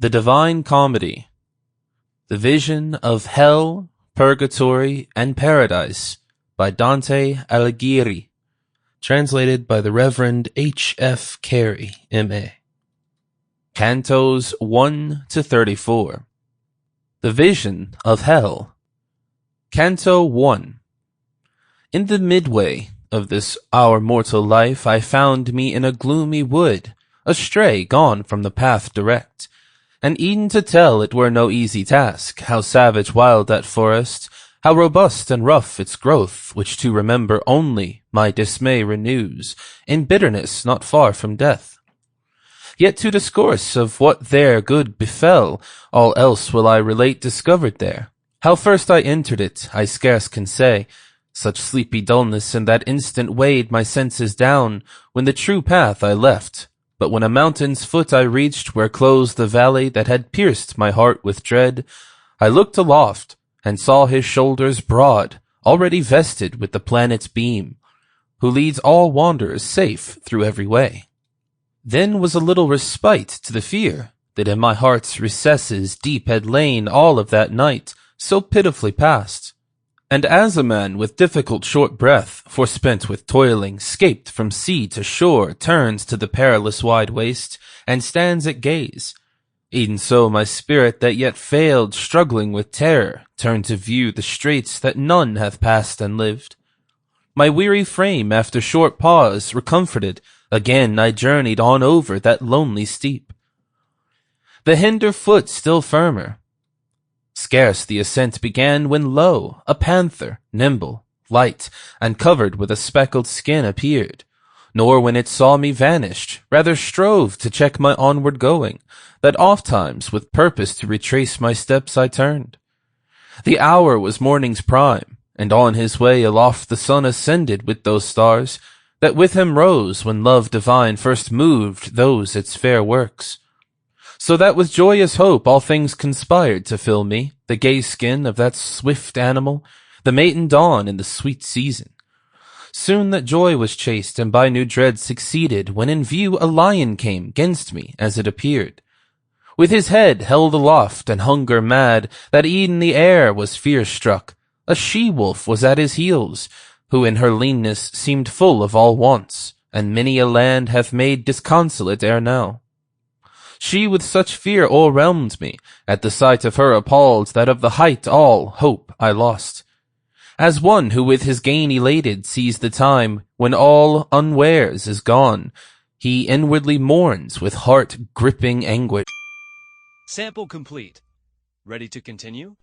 The Divine Comedy, The Vision of Hell, Purgatory, and Paradise by Dante Alighieri, translated by the Reverend H. F. Carey, M.A. Cantos 1 to 34. The Vision of Hell. Canto 1. In the midway of this our mortal life I found me in a gloomy wood, astray, gone from the path direct. And e'en to tell it were no easy task, how savage wild that forest, how robust and rough its growth, which to remember only my dismay renews, in bitterness not far from death. Yet to discourse of what there good befell, all else will I relate discovered there. How first I entered it, I scarce can say, such sleepy dullness in that instant weighed my senses down, when the true path I left. But when a mountain's foot I reached where closed the valley that had pierced my heart with dread, I looked aloft and saw his shoulders broad, already vested with the planet's beam, who leads all wanderers safe through every way. Then was a little respite to the fear that in my heart's recesses deep had lain all of that night, so pitifully past. And as a man with difficult short breath, forspent with toiling, scaped from sea to shore, turns to the perilous wide waste, and stands at gaze, e'en so my spirit that yet failed, struggling with terror, turned to view the straits that none hath passed and lived. My weary frame, after short pause, recomforted, again I journeyed on over that lonely steep. The hinder foot still firmer. Scarce the ascent began when lo, a panther, nimble, light, and covered with a speckled skin appeared, nor when it saw me vanished, rather strove to check my onward going, that ofttimes with purpose to retrace my steps I turned. The hour was morning's prime, and on his way aloft the sun ascended with those stars, that with him rose when love divine first moved those its fair works. So that with joyous hope all things conspired to fill me, the gay skin of that swift animal, the matin dawn in the sweet season. Soon that joy was chased, and by new dread succeeded, when in view a lion came 'gainst me, as it appeared. With his head held aloft, and hunger mad, that e'en the air was fear-struck, a she-wolf was at his heels, who in her leanness seemed full of all wants, and many a land hath made disconsolate ere now. She with such fear o'erwhelmed me, at the sight of her appalled, that of the height all hope I lost. As one who with his gain elated sees the time when all unwares is gone, he inwardly mourns with heart-gripping anguish. Sample complete. Ready to continue?